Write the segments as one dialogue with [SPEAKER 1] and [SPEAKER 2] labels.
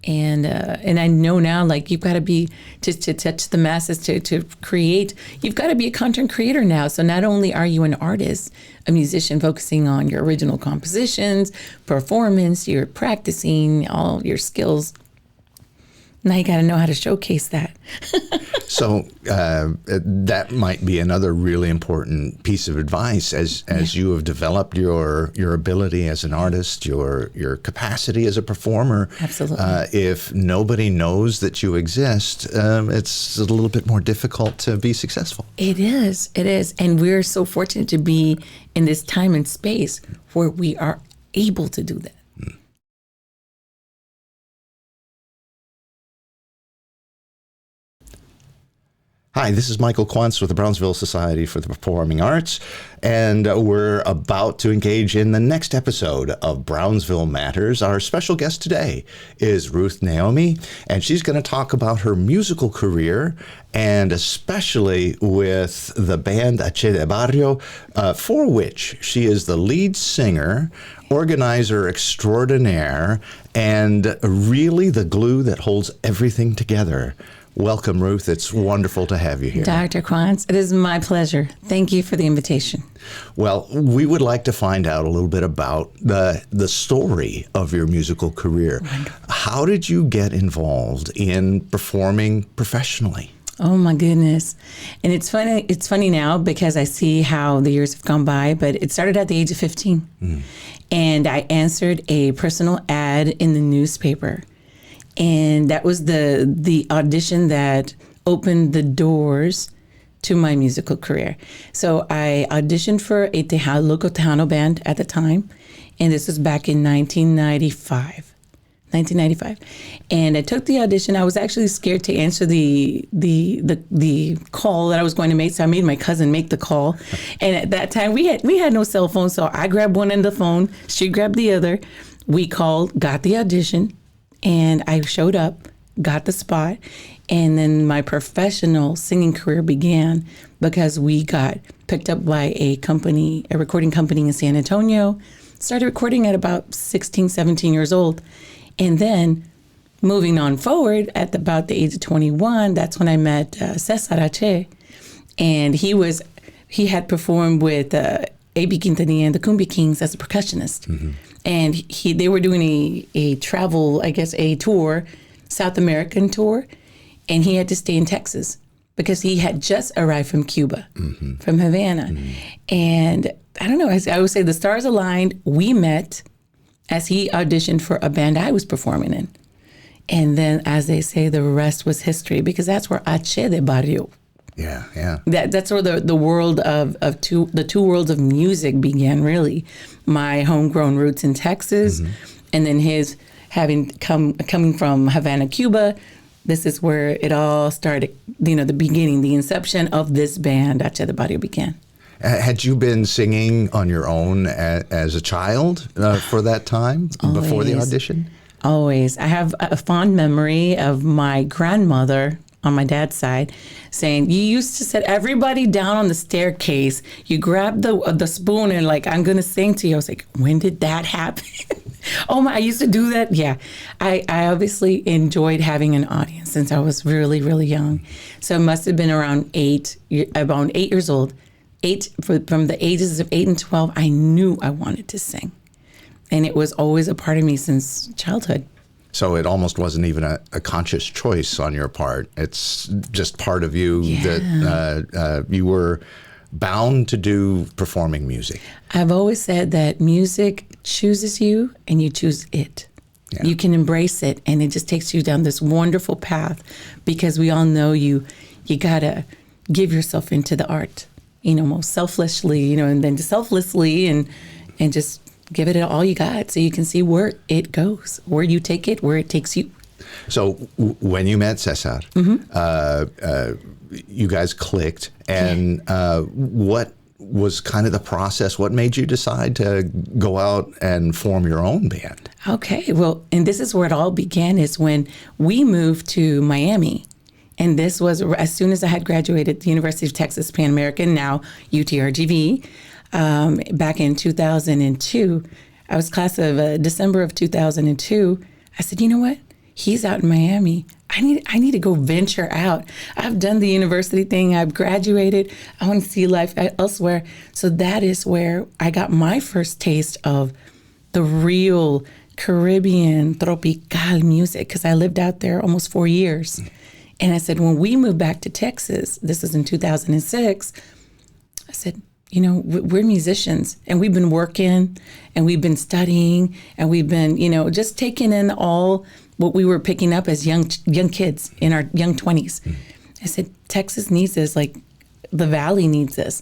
[SPEAKER 1] And I know now, like, you've got to be, to touch the masses, to create, you've got to be a content creator now. So not only are you an artist, a musician focusing on your original compositions, performance, you're practicing all your skills. Now you got to know how to showcase that.
[SPEAKER 2] So that might be another really important piece of advice as you have developed your ability as an artist, your capacity as a performer.
[SPEAKER 1] Absolutely.
[SPEAKER 2] If nobody knows that you exist, it's a little bit more difficult to be successful.
[SPEAKER 1] It is. And we're so fortunate to be in this time and space where we are able to do that.
[SPEAKER 2] Hi, this is Michael Quantz with the Brownsville Society for the Performing Arts, and we're about to engage in the next episode of Brownsville Matters. Our special guest today is Ruth Naomi, and she's going to talk about her musical career, and especially with the band H de Barrio, for which she is the lead singer, organizer extraordinaire, and really the glue that holds everything together. Welcome, Ruth. It's wonderful to have you here.
[SPEAKER 1] Dr. Quantz, it is my pleasure. Thank you for the invitation.
[SPEAKER 2] Well, we would like to find out a little bit about the story of your musical career.
[SPEAKER 1] Wonderful.
[SPEAKER 2] How did you get involved in performing professionally?
[SPEAKER 1] Oh my goodness. And it's funny now because I see how the years have gone by, but it started at the age of 15. And I answered a personal ad in the newspaper. And that was the audition that opened the doors to my musical career. So I auditioned for a local Tejano band at the time, and this was back in 1995. And I took the audition. I was actually scared to answer the call that I was going to make, so I made my cousin make the call. And at that time, we had no cell phone, so I grabbed one end of the phone, she grabbed the other. We called, got the audition. And I showed up, got the spot, and then my professional singing career began because we got picked up by a recording company in San Antonio, started recording at about 16, 17 years old. And then moving on forward at about the age of 21, that's when I met Cesar, and he had performed with A.B. Quintanilla and the Cumbia Kings as a percussionist. Mm-hmm. And they were doing a travel, I guess, a tour, South American tour, and he had to stay in Texas because he had just arrived from Cuba, from Havana. Mm-hmm. And I don't know, I would say the stars aligned. We met as he auditioned for a band I was performing in. And then, as they say, the rest was history, because that's where H de Barrio.
[SPEAKER 2] Yeah.
[SPEAKER 1] That's where the world of two worlds of music began, really. My homegrown roots in Texas, and then his coming from Havana, Cuba. This is where it all started, the beginning, the inception of this band, H de Barrio, began.
[SPEAKER 2] Had you been singing on your own as a child for that time, before the audition?
[SPEAKER 1] Always. I have a fond memory of my grandmother on my dad's side saying, you used to set everybody down on the staircase. You grab the spoon and like, I'm going to sing to you. I was like, when did that happen? Oh my, I used to do that. Yeah. I obviously enjoyed having an audience since I was really, really young. So it must have been around 8 years old. From the ages of 8 and 12, I knew I wanted to sing. And it was always a part of me since childhood.
[SPEAKER 2] So it almost wasn't even a conscious choice on your part. It's just part of you that you were bound to do performing music.
[SPEAKER 1] I've always said that music chooses you and you choose it. Yeah. You can embrace it, and it just takes you down this wonderful path, because we all know you got to give yourself into the art, most selflessly, and then selflessly and just give it all you got so you can see where it goes, where you take it, where it takes you.
[SPEAKER 2] So when you met Cesar, you guys clicked, and what was kind of the process? What made you decide to go out and form your own band?
[SPEAKER 1] Okay, well, and this is where it all began, is when we moved to Miami. And this was as soon as I had graduated the University of Texas Pan American, now UTRGV. Back in 2002, I was class of December of 2002. I said, you know what? he's out in Miami. I need to go venture out. I've done the university thing. I've graduated. I want to see life elsewhere. So that is where I got my first taste of the real Caribbean tropical music, because I lived out there almost 4 years. And I said, when we moved back to Texas, this is in 2006, I said, we're musicians, and we've been working, and we've been studying, and we've been, just taking in all what we were picking up as young kids in our young 20s. I said, Texas needs this, like the Valley needs this.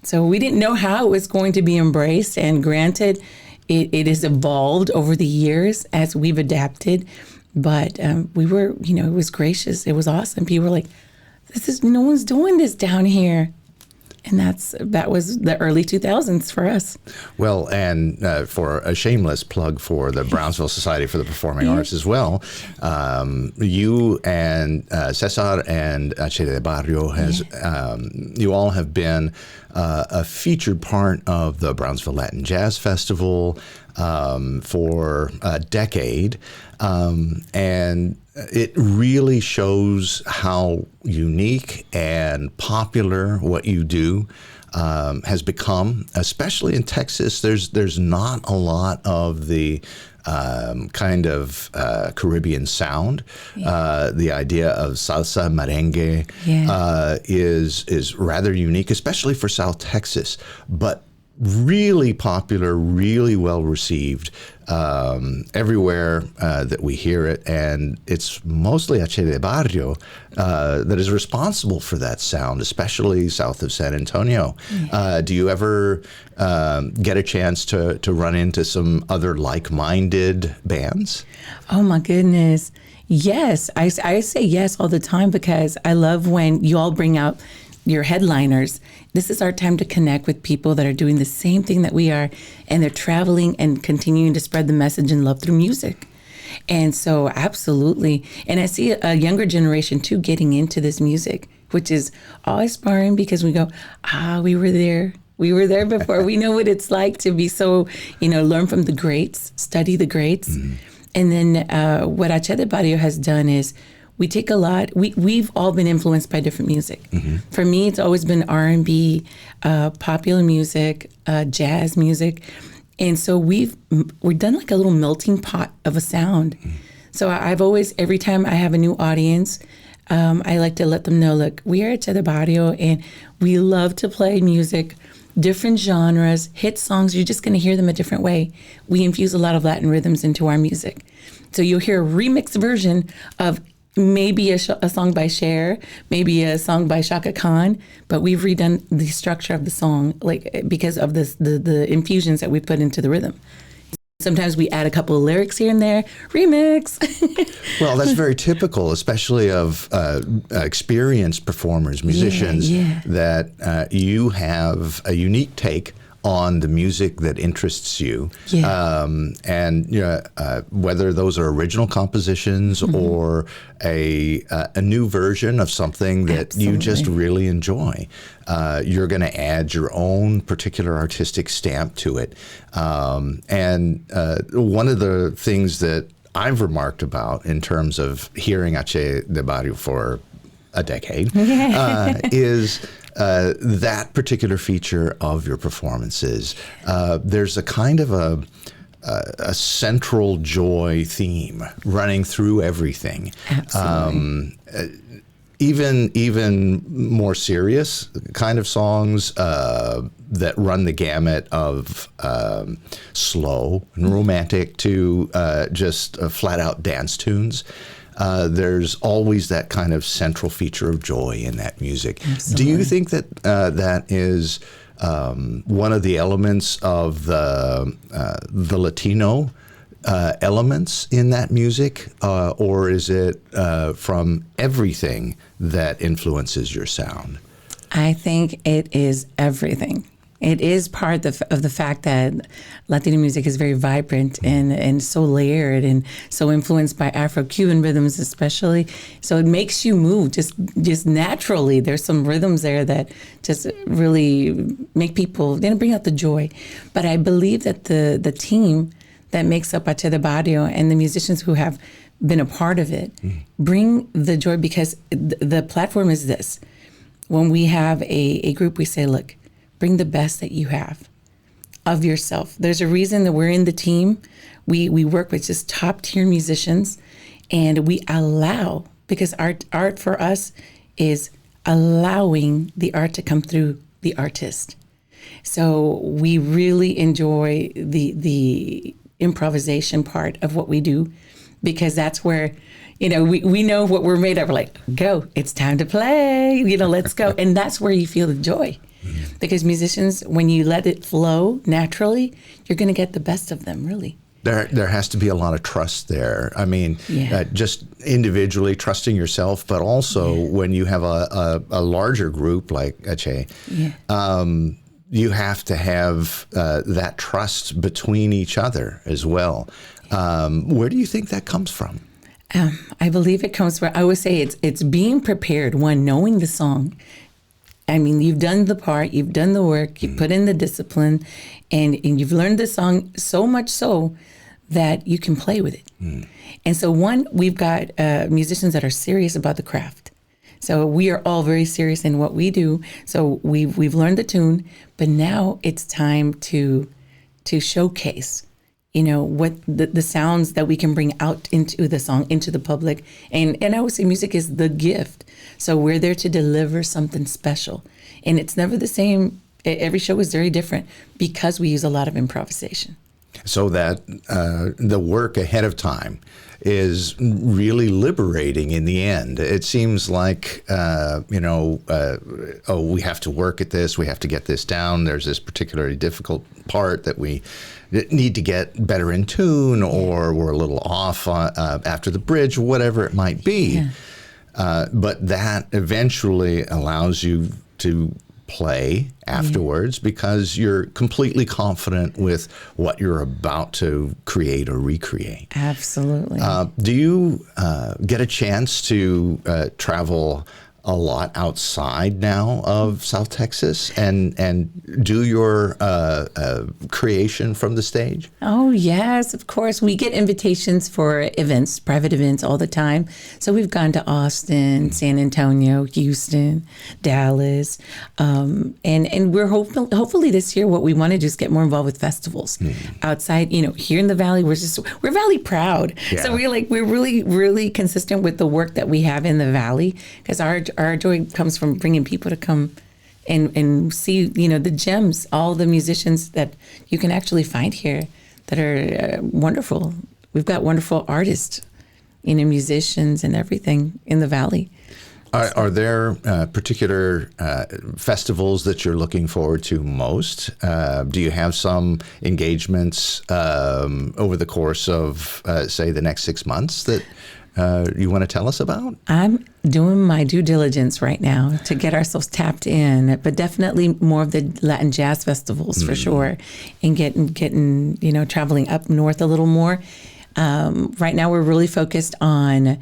[SPEAKER 1] So we didn't know how it was going to be embraced, and granted, it has evolved over the years as we've adapted. But we were, it was gracious. It was awesome. People were like, no one's doing this down here. And that was the early 2000s for us.
[SPEAKER 2] Well, and for a shameless plug for the Brownsville Society for the Performing Arts as well, you and Cesar and Che Barrio you all have been a featured part of the Brownsville Latin Jazz Festival for a decade. And it really shows how unique and popular what you do has become, especially in Texas. There's not a lot of the kind of Caribbean sound. The idea of salsa, merengue is rather unique, especially for South Texas, but really popular, really well received everywhere that we hear it, and it's mostly Che de Barrio that is responsible for that sound, especially south of San Antonio. Do you ever get a chance to run into some other like-minded bands?
[SPEAKER 1] Oh my goodness, yes. I say yes all the time, because I love when you all bring out your headliners. This is our time to connect with people that are doing the same thing that we are, and they're traveling and continuing to spread the message and love through music. And so absolutely. And I see a younger generation too getting into this music, which is all inspiring, because we go, we were there. We were there before. We know what it's like to be so, learn from the greats, study the greats. Mm-hmm. And then what Che de Barrio has done is, we take a lot. We've all been influenced by different music. Mm-hmm. For me, it's always been R&B, popular music, jazz music, and so we're done like a little melting pot of a sound. Mm-hmm. So I've always, every time I have a new audience, I like to let them know, look, we are at Che de Barrio, and we love to play music, different genres, hit songs. You're just going to hear them a different way. We infuse a lot of Latin rhythms into our music, so you'll hear a remixed version of maybe a song by Cher, maybe a song by Shaka Khan, but we've redone the structure of the song, like, because of the infusions that we put into the rhythm. Sometimes we add a couple of lyrics here and there, remix.
[SPEAKER 2] Well, that's very typical, especially of experienced performers, musicians, that you have a unique take on the music that interests you. And whether those are original compositions or a new version of something that you just really enjoy, you're going to add your own particular artistic stamp to it. And one of the things that I've remarked about in terms of hearing Che de Barrio for a decade is that particular feature of your performances. There's a kind of a central joy theme running through everything.
[SPEAKER 1] Absolutely.
[SPEAKER 2] Even more serious kind of songs that run the gamut of slow and romantic to just flat out dance tunes. There's always that kind of central feature of joy in that music. Absolutely. Do you think that that is one of the elements of the Latino elements in that music, or is it from everything that influences your sound?
[SPEAKER 1] I think it is everything. It is part of the fact that Latino music is very vibrant and so layered and so influenced by Afro-Cuban rhythms especially. So it makes you move just naturally. There's some rhythms there that just really make people, they bring out the joy. But I believe that the team that makes up Che de Barrio and the musicians who have been a part of it, bring the joy, because the platform is this. When we have a group, we say, look, bring the best that you have of yourself. There's a reason that we're in the team. We work with just top tier musicians, and we allow, because art for us is allowing the art to come through the artist. So we really enjoy the improvisation part of what we do, because that's where, we know what we're made of. We're like, go, it's time to play, let's go. And that's where you feel the joy. Because musicians, when you let it flow naturally, you're going to get the best of them, really.
[SPEAKER 2] There has to be a lot of trust there. I mean, just individually trusting yourself, but also when you have a larger group like Ache, you have to have that trust between each other as well. Where do you think that comes from?
[SPEAKER 1] I believe it comes from, I would say it's being prepared, one, knowing the song. I mean, you've done the part, you've done the work, you've put in the discipline, and you've learned the song so much so that you can play with it. And so one, we've got musicians that are serious about the craft. So we are all very serious in what we do. So we've learned the tune, but now it's time to showcase, what the sounds that we can bring out into the song, into the public. And I would say music is the gift. So we're there to deliver something special. And it's never the same. Every show is very different because we use a lot of improvisation.
[SPEAKER 2] So that the work ahead of time is really liberating in the end. It seems like, we have to work at this, we have to get this down, there's this particularly difficult part that we need to get better in tune, or we're a little off after the bridge, whatever it might be. But that eventually allows you to play afterwards because you're completely confident with what you're about to create or recreate.
[SPEAKER 1] Absolutely.
[SPEAKER 2] Do you get a chance to travel a lot outside now of South Texas and do your creation from the stage?
[SPEAKER 1] Oh, yes, of course. We get invitations for events, private events all the time. So we've gone to Austin, San Antonio, Houston, Dallas. And we're hopefully this year, what we want to do is get more involved with festivals outside, here in the Valley. We're Valley proud. Yeah. So we're really, really consistent with the work that we have in the Valley, because our joy comes from bringing people to come and see, the gems, all the musicians that you can actually find here that are wonderful. We've got wonderful artists, musicians and everything in the Valley.
[SPEAKER 2] Are there particular festivals that you're looking forward to most? Do you have some engagements over the course of, say, the next 6 months that you want to tell us about?
[SPEAKER 1] I'm doing my due diligence right now to get ourselves tapped in, but definitely more of the Latin jazz festivals for sure, and getting traveling up north a little more. Right now, we're really focused on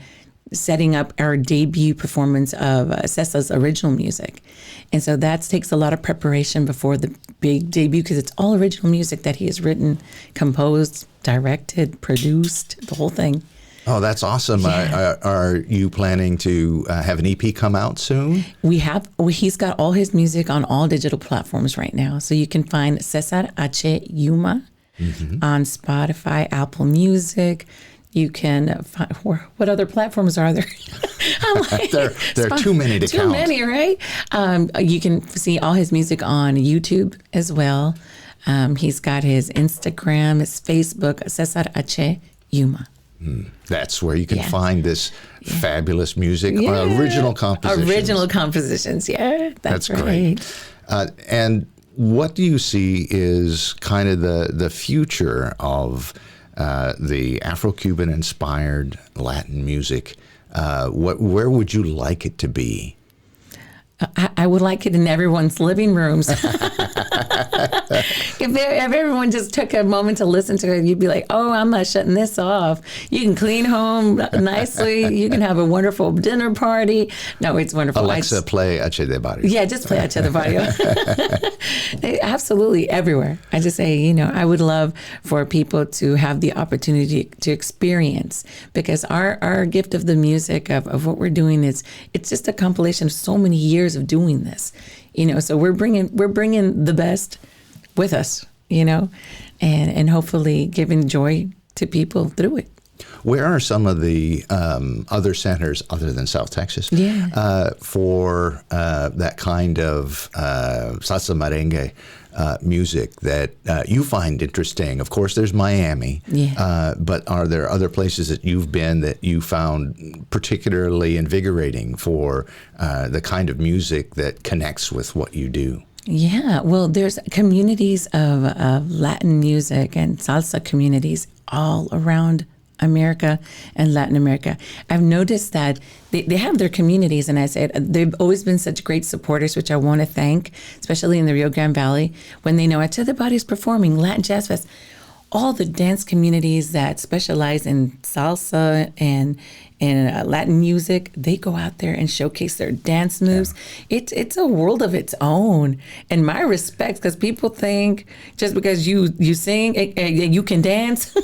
[SPEAKER 1] setting up our debut performance of Cesar's original music. And so that takes a lot of preparation before the big debut, because it's all original music that he has written, composed, directed, produced, the whole thing.
[SPEAKER 2] Oh, that's awesome. Yeah. Are you planning to have an EP come out soon?
[SPEAKER 1] He's got all his music on all digital platforms right now. So you can find Cesar H. Yuma on Spotify, Apple Music. You can find, what other platforms are there?
[SPEAKER 2] There are too many to count.
[SPEAKER 1] Too many, right? You can see all his music on YouTube as well. He's got his Instagram, his Facebook, Cesar H. Yuma.
[SPEAKER 2] That's where you can find this fabulous music, original compositions.
[SPEAKER 1] Original compositions, that's right.
[SPEAKER 2] Great. And what do you see is kind of the future of the Afro-Cuban inspired Latin music? Where would you like it to be?
[SPEAKER 1] I would like it in everyone's living rooms. If everyone just took a moment to listen to it, you'd be like, oh, I'm not shutting this off. You can clean home nicely. You can have a wonderful dinner party. No, it's wonderful.
[SPEAKER 2] Alexa, play H de Barrio.
[SPEAKER 1] Yeah, just play H de Barrio. Absolutely everywhere. I just say, I would love for people to have the opportunity to experience, because our gift of the music, of what we're doing, it's just a compilation of so many years of doing this, so we're bringing the best with us, and hopefully giving joy to people through it.
[SPEAKER 2] Where are some of the other centers other than South Texas for that kind of salsa merengue music that you find interesting? Of course, there's Miami, but are there other places that you've been that you found particularly invigorating for the kind of music that connects with what you do?
[SPEAKER 1] Yeah, well, there's communities of Latin music and salsa communities all around America and Latin America. I've noticed that they have their communities, and I said they've always been such great supporters, which I want to thank, especially in the Rio Grande Valley, when they know H de Barrio is performing Latin Jazz Fest. All the dance communities that specialize in salsa and Latin music, they go out there and showcase their dance moves. Yeah. It's a world of its own. And my respect, because people think just because you sing, you can dance.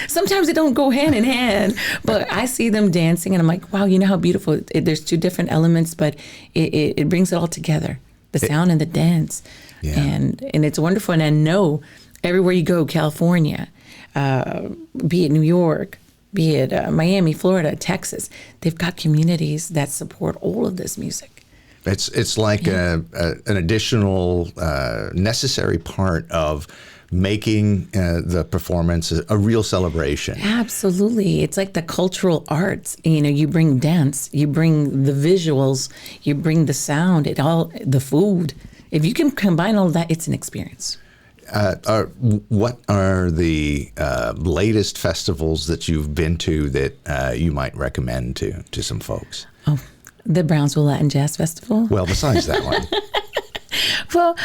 [SPEAKER 1] Sometimes it don't go hand in hand. But I see them dancing, and I'm like, wow, how beautiful. There's two different elements, but it brings it all together, the sound and the dance. Yeah. And it's wonderful. And I know everywhere you go, California, be it New York, be it Miami, Florida, Texas, they've got communities that support all of this music.
[SPEAKER 2] It's like an additional necessary part of making the performance a real celebration.
[SPEAKER 1] Absolutely. It's like the cultural arts. You bring dance, you bring the visuals, you bring the sound, the food. If you can combine all of that, it's an experience.
[SPEAKER 2] What are the latest festivals that you've been to that you might recommend to some folks?
[SPEAKER 1] Oh, the Brownsville Latin Jazz Festival.
[SPEAKER 2] Well, besides that one.
[SPEAKER 1] Well,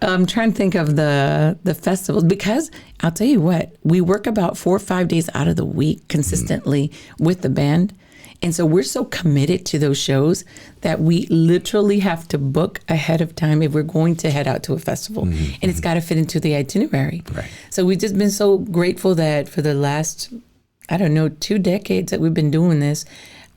[SPEAKER 1] I'm trying to think of the festivals, because I'll tell you what, we work about 4 or 5 days out of the week consistently with the band. And so we're so committed to those shows that we literally have to book ahead of time if we're going to head out to a festival. Mm-hmm. And it's got to fit into the itinerary. Right. So we've just been so grateful that for the last, 2 decades that we've been doing this,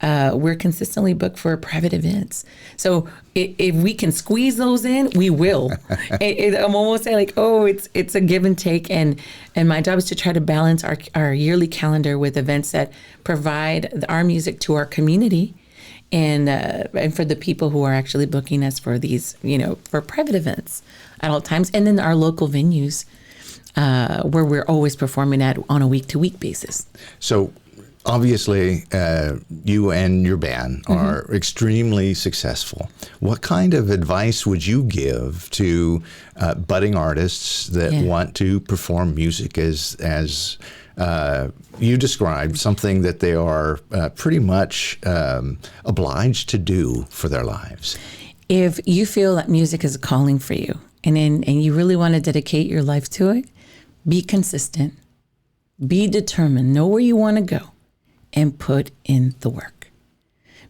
[SPEAKER 1] we're consistently booked for private events. So if we can squeeze those in, we will. I'm almost saying it's a give and take. And my job is to try to balance our yearly calendar with events that provide our music to our community, and for the people who are actually booking us for these, for private events at all times. And then our local venues where we're always performing at on a week-to-week basis.
[SPEAKER 2] So obviously, you and your band are extremely successful. What kind of advice would you give to budding artists that want to perform music as you described, something that they are pretty much obliged to do for their lives?
[SPEAKER 1] If you feel that music is a calling for you, and you really want to dedicate your life to it, be consistent, be determined, know where you want to go, and put in the work.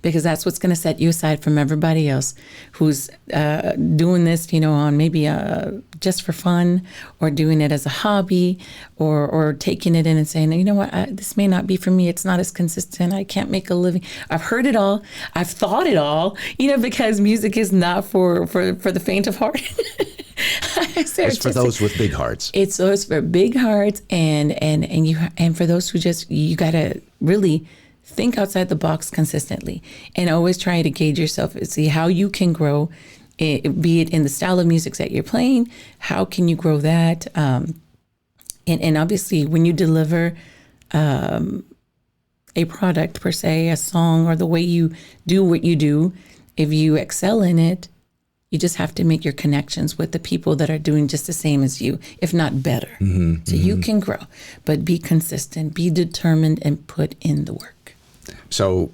[SPEAKER 1] Because that's what's going to set you aside from everybody else who's doing this, on maybe just for fun, or doing it as a hobby, or taking it in and saying, this may not be for me. It's not as consistent. I can't make a living. I've heard it all. I've thought it all, because music is not for the faint of heart.
[SPEAKER 2] It's for those with big hearts.
[SPEAKER 1] It's those for big hearts, and for those who you got to really think outside the box consistently, and always try to gauge yourself and see how you can grow, be it in the style of music that you're playing. How can you grow that? And obviously, when you deliver a product per se, a song, or the way you do what you do, if you excel in it, you just have to make your connections with the people that are doing just the same as you, if not better. You can grow, but be consistent, be determined, and put in the work.
[SPEAKER 2] So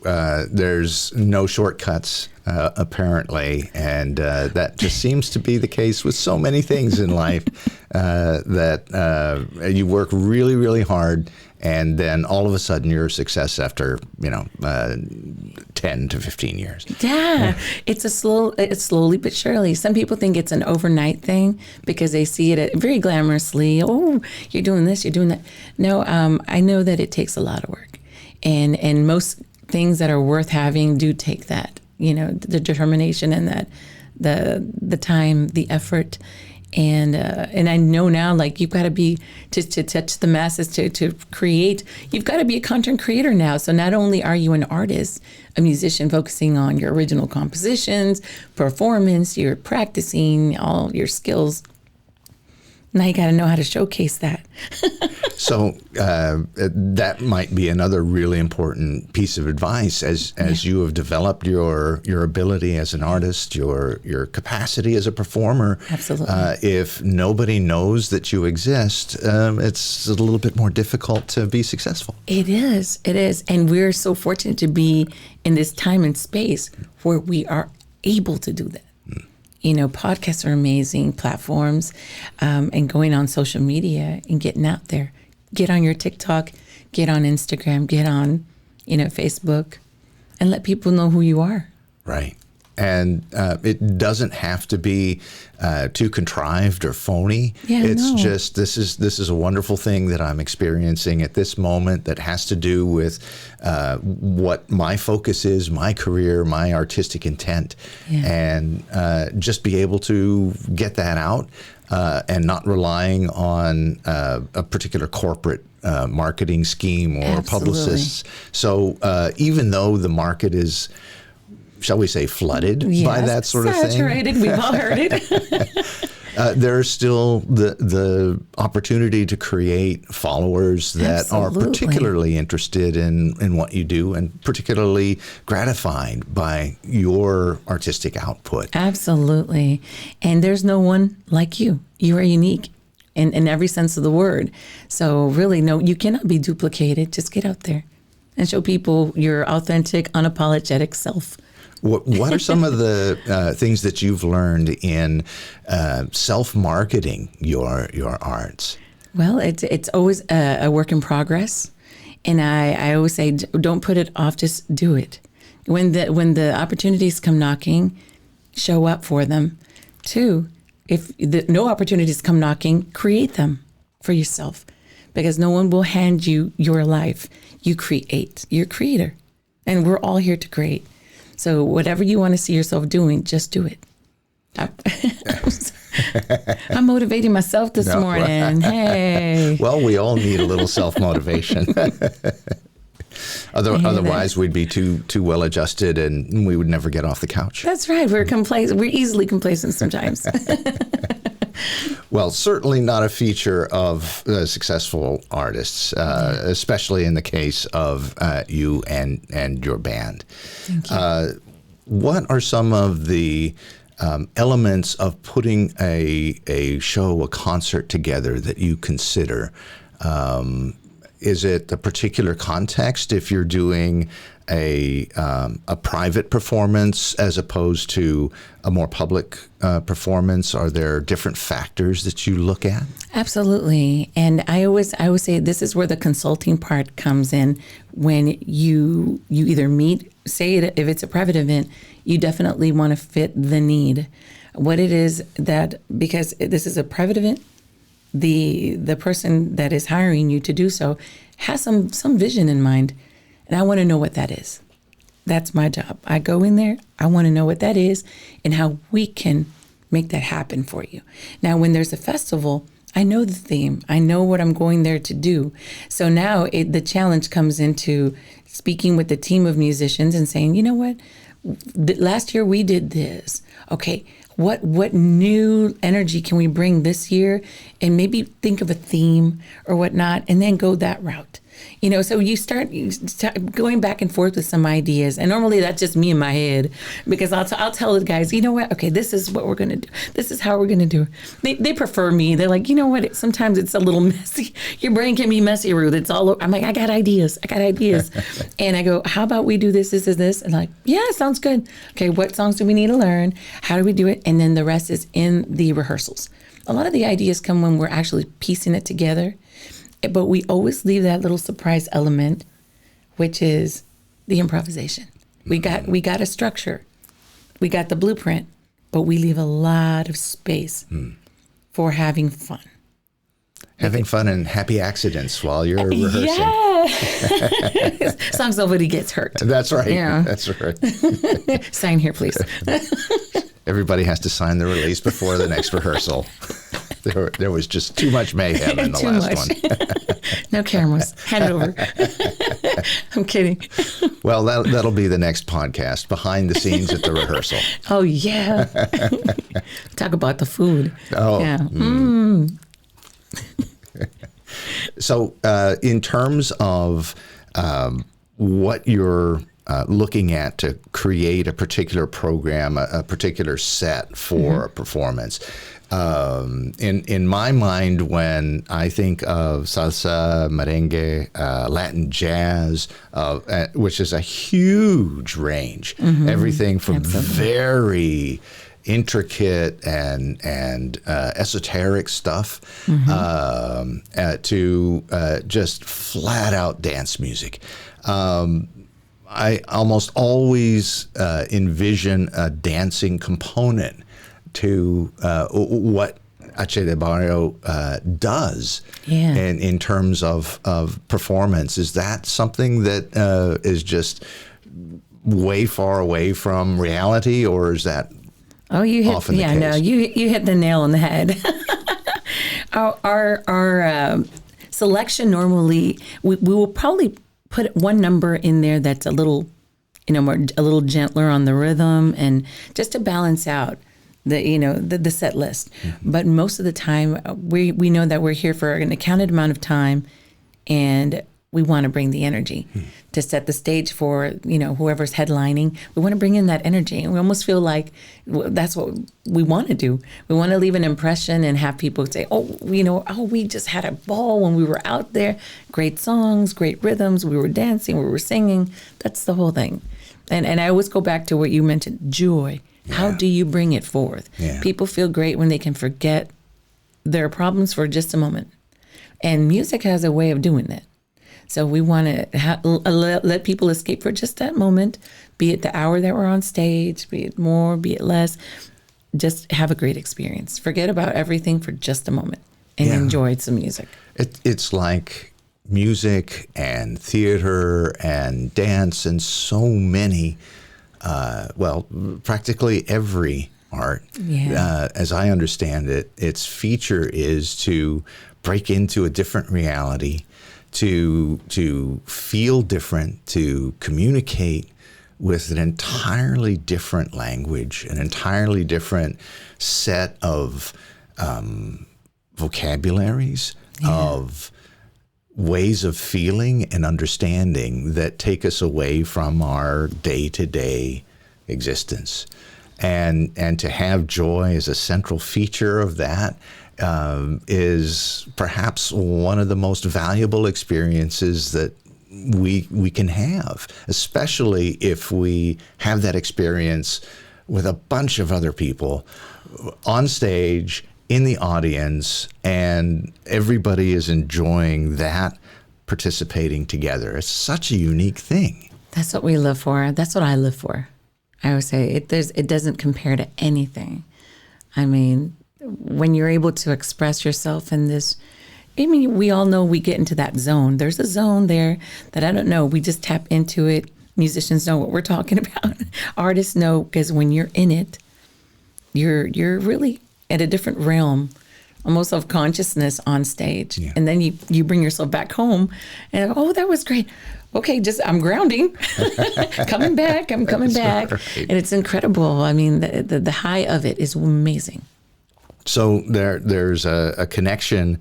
[SPEAKER 2] there's no shortcuts, apparently, and that just seems to be the case with so many things in life, that you work really, really hard, and then all of a sudden you're a success after 10 to 15 years.
[SPEAKER 1] Yeah, it's slowly but surely. Some people think it's an overnight thing because they see it very glamorously. Oh, you're doing this, you're doing that. No, I know that it takes a lot of work, and most things that are worth having do take that. The determination and that the time, the effort. And I know now, like, you've got to be, to touch the masses, to create, you've got to be a content creator now. So not only are you an artist, a musician focusing on your original compositions, performance, you're practicing all your skills. Now you got to know how to showcase that.
[SPEAKER 2] So that might be another really important piece of advice as you have developed your ability as an artist, your capacity as a performer.
[SPEAKER 1] Absolutely.
[SPEAKER 2] If nobody knows that you exist, it's a little bit more difficult to be successful.
[SPEAKER 1] It is. And we're so fortunate to be in this time and space where we are able to do that. Podcasts are amazing platforms, and going on social media and getting out there. Get on your TikTok, get on Instagram, get on, Facebook, and let people know who you are.
[SPEAKER 2] Right. And it doesn't have to be too contrived or phony.
[SPEAKER 1] Yeah,
[SPEAKER 2] it's just this is a wonderful thing that I'm experiencing at this moment that has to do with what my focus is, my career, my artistic intent, and just be able to get that out and not relying on a particular corporate marketing scheme or
[SPEAKER 1] Absolutely.
[SPEAKER 2] Publicists. So even though the market is, shall we say, flooded by that sort of thing?
[SPEAKER 1] Saturated, we've all heard it.
[SPEAKER 2] There's still the opportunity to create followers that
[SPEAKER 1] Absolutely.
[SPEAKER 2] are particularly interested in what you do and particularly gratified by your artistic output.
[SPEAKER 1] Absolutely. And there's no one like you. You are unique in every sense of the word. So really, no, you cannot be duplicated. Just get out there and show people your authentic, unapologetic self.
[SPEAKER 2] What are some of the things that you've learned in self-marketing your arts?
[SPEAKER 1] Well, it's always a work in progress, and I always say, don't put it off. Just do it. When the opportunities come knocking, show up for them. 2, if no opportunities come knocking, create them for yourself, because no one will hand you your life. You create. You're a creator, and we're all here to create. So whatever you want to see yourself doing, just do it. I'm motivating myself this morning.
[SPEAKER 2] Right.
[SPEAKER 1] Hey.
[SPEAKER 2] Well, we all need a little self-motivation. Otherwise, we'd be too well adjusted, and we would never get off the couch.
[SPEAKER 1] That's right. We're complacent. We're easily complacent sometimes.
[SPEAKER 2] Well, certainly not a feature of successful artists, especially in the case of you and your band.
[SPEAKER 1] Thank you.
[SPEAKER 2] What are some of the elements of putting a show, a concert together that you consider? Is it a particular context if you're doing a private performance as opposed to a more public performance? Are there different factors that you look at?
[SPEAKER 1] Absolutely. And I always say this is where the consulting part comes in. When you either meet, say it, if it's a private event, you definitely want to fit the need. What it is that, because this is a private event, the person that is hiring you to do so has some vision in mind. And I want to know what that is. That's my job. I go in there, I want to know what that is and how we can make that happen for you. Now, when there's a festival, I know the theme. I know what I'm going there to do. So now the challenge comes into speaking with the team of musicians and saying, you know what? Last year we did this. Okay, what new energy can we bring this year? And maybe think of a theme or whatnot, and then go that route. So you start going back and forth with some ideas. And normally that's just me in my head, because I'll tell the guys, you know what? Okay, this is what we're going to do. This is how we're going to do it. They prefer me. They're like, you know what? Sometimes it's a little messy. Your brain can be messy, Ruth. It's all over. I'm like, I got ideas. And I go, how about we do this, this? And like, yeah, sounds good. Okay, what songs do we need to learn? How do we do it? And then the rest is in the rehearsals. A lot of the ideas come when we're actually piecing it together. But we always leave that little surprise element, which is the improvisation. We got a structure. We got the blueprint, but we leave a lot of space for having fun.
[SPEAKER 2] Having fun and happy accidents while you're rehearsing.
[SPEAKER 1] Yeah. As long as nobody gets hurt.
[SPEAKER 2] That's right.
[SPEAKER 1] Yeah.
[SPEAKER 2] That's right.
[SPEAKER 1] Sign here, please.
[SPEAKER 2] Everybody has to sign the release before the next rehearsal. There was just too much mayhem in the last one.
[SPEAKER 1] No cameras. Hand it over. I'm kidding.
[SPEAKER 2] Well, that'll be the next podcast, behind the scenes at the rehearsal.
[SPEAKER 1] Oh, yeah. Talk about the food.
[SPEAKER 2] Oh.
[SPEAKER 1] Yeah.
[SPEAKER 2] So in terms of what you're looking at to create a particular program, a particular set for a performance, in my mind, when I think of salsa, merengue, Latin jazz, which is a huge range, everything from very intricate and esoteric stuff to just flat out dance music. I almost always envision a dancing component to what H de Barrio does in terms of performance. Is that something that is just way far away from reality, or is that
[SPEAKER 1] you hit
[SPEAKER 2] often the case?
[SPEAKER 1] No, you hit the nail on the head. our selection normally, we will probably put one number in there that's a little gentler on the rhythm, and just to balance out the set list. But most of the time, we know that we're here for an accounted amount of time, and we want to bring the energy to set the stage for whoever's headlining. We want to bring in that energy, and we almost feel like that's what we want to do. We want to leave an impression and have people say, we just had a ball when we were out there. Great songs, great rhythms. We were dancing, we were singing. That's the whole thing. And I always go back to what you mentioned, joy. Yeah. How do you bring it forth? Yeah. People feel great when they can forget their problems for just a moment. And music has a way of doing that. So we want to let people escape for just that moment, be it the hour that we're on stage, be it more, be it less. Just have a great experience. Forget about everything for just a moment and enjoy some music.
[SPEAKER 2] It's like music and theater and dance and so many, practically every art. Yeah. As I understand it, its feature is to break into a different reality, to feel different, to communicate with an entirely different language, an entirely different set of vocabularies, of ways of feeling and understanding that take us away from our day-to-day existence. And to have joy as a central feature of that is perhaps one of the most valuable experiences that we can have, especially if we have that experience with a bunch of other people on stage, in the audience, and everybody is enjoying that, participating together. It's such a unique thing.
[SPEAKER 1] That's what we live for. That's what I live for. I always say it doesn't compare to anything. I mean, when you're able to express yourself in this, we all know we get into that zone. There's a zone there that I don't know. We just tap into it. Musicians know what we're talking about. Artists know, because when you're in it, you're really at a different realm, almost of consciousness on stage. Yeah. And then you bring yourself back home and, that was great. Okay, I'm grounding. Coming back. I'm coming back. Right. And it's incredible. I mean, the high of it is amazing.
[SPEAKER 2] So there's a connection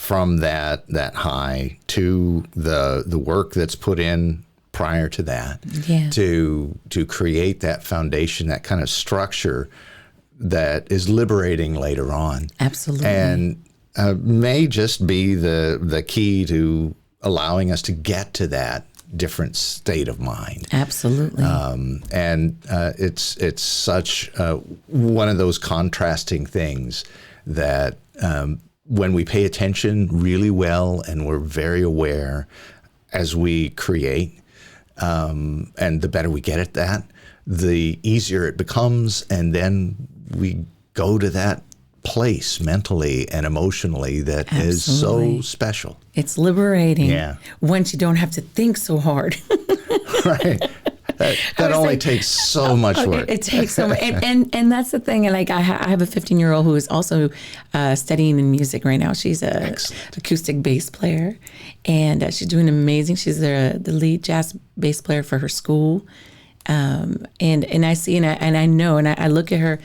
[SPEAKER 2] from that high to the work that's put in prior to that, to create that foundation, that kind of structure that is liberating later on.
[SPEAKER 1] Absolutely.
[SPEAKER 2] And may just be the key to allowing us to get to that different state of mind.
[SPEAKER 1] Absolutely.
[SPEAKER 2] And it's such one of those contrasting things that when we pay attention really well and we're very aware as we create, and the better we get at that, the easier it becomes. And then we go to that place mentally and emotionally that is so special.
[SPEAKER 1] It's liberating.
[SPEAKER 2] Yeah.
[SPEAKER 1] Once you don't have to think so hard.
[SPEAKER 2] Right. That only takes so much work.
[SPEAKER 1] It takes so much. And that's the thing. And like I have a 15-year-old who is also studying in music right now. She's a acoustic bass player, and she's doing amazing. She's the lead jazz bass player for her school. And I see and I know, and I look at her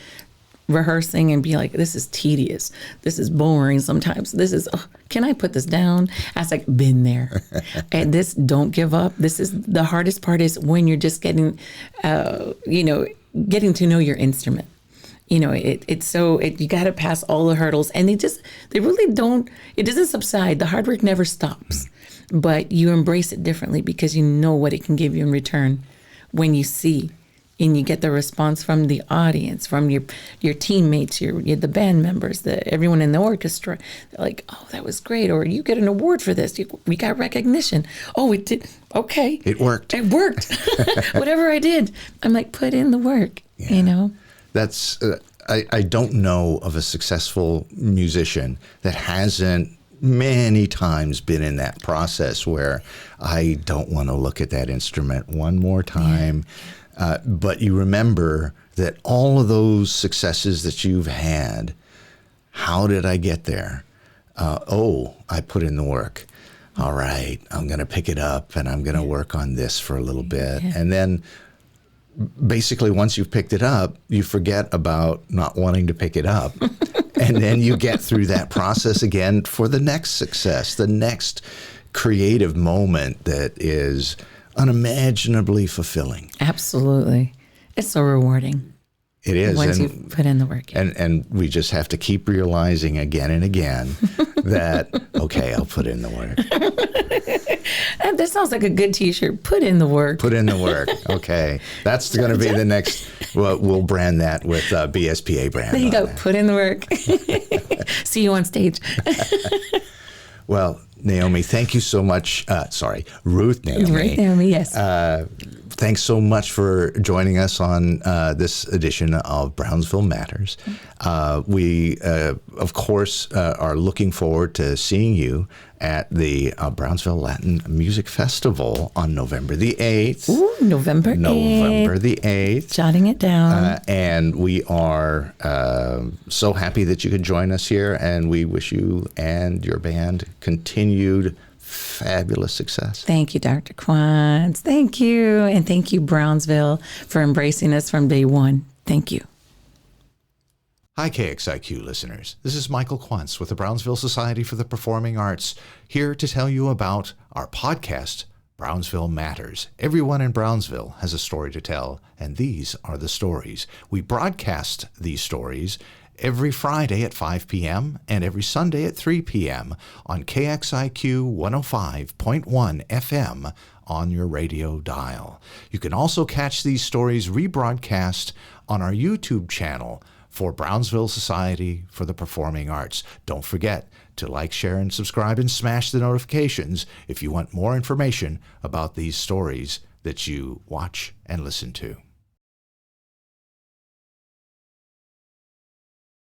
[SPEAKER 1] rehearsing and be like, this is tedious. This is boring sometimes. This is, can I put this down? I was like, been there. And this, don't give up. This is the hardest part, is when you're just getting, getting to know your instrument. You know, you got to pass all the hurdles, and they really don't, it doesn't subside. The hard work never stops, but you embrace it differently because you know what it can give you in return when you see. And you get the response from the audience, from your teammates, the band members, everyone in the orchestra. They're like, "Oh, that was great!" Or "You get an award for this. We got recognition." Oh, it did. Okay,
[SPEAKER 2] it worked.
[SPEAKER 1] It worked. Whatever I did, I'm like, put in the work. Yeah. You know.
[SPEAKER 2] That's. I don't know of a successful musician that hasn't many times been in that process where I don't want to look at that instrument one more time. Yeah. But you remember that all of those successes that you've had, how did I get there? I put in the work. All right, I'm going to pick it up and I'm going to work on this for a little bit. Yeah. And then basically once you've picked it up, you forget about not wanting to pick it up. And then you get through that process again for the next success, the next creative moment that is unimaginably fulfilling.
[SPEAKER 1] Absolutely. It's so rewarding.
[SPEAKER 2] It is.
[SPEAKER 1] Once you put in the work.
[SPEAKER 2] And we just have to keep realizing again and again that, okay, I'll put in the work.
[SPEAKER 1] That sounds like a good t-shirt. Put in the work.
[SPEAKER 2] Put in the work. Okay. That's going to be the next, we'll brand that with BSPA brand.
[SPEAKER 1] There you go. Put in the work. See you on stage.
[SPEAKER 2] Well, Naomi, thank you so much. Ruth Naomi.
[SPEAKER 1] Ruth Naomi, yes.
[SPEAKER 2] Thanks so much for joining us on this edition of Brownsville Matters. We, of course, are looking forward to seeing you at the Brownsville Latin Music Festival on November the 8th.
[SPEAKER 1] Ooh, November
[SPEAKER 2] 8th.
[SPEAKER 1] Jotting it down.
[SPEAKER 2] And we are so happy that you could join us here, and we wish you and your band continued fabulous success.
[SPEAKER 1] Thank you, Dr. Quantz. Thank you. And thank you, Brownsville, for embracing us from day one. Thank you.
[SPEAKER 2] Hi, KXIQ listeners. This is Michael Quantz with the Brownsville Society for the Performing Arts, here to tell you about our podcast, Brownsville Matters. Everyone in Brownsville has a story to tell, and these are the stories. We broadcast these stories every Friday at 5 p.m. and every Sunday at 3 p.m. on KXIQ 105.1 FM on your radio dial. You can also catch these stories rebroadcast on our YouTube channel for Brownsville Society for the Performing Arts. Don't forget to like, share, and subscribe, and smash the notifications if you want more information about these stories that you watch and listen to.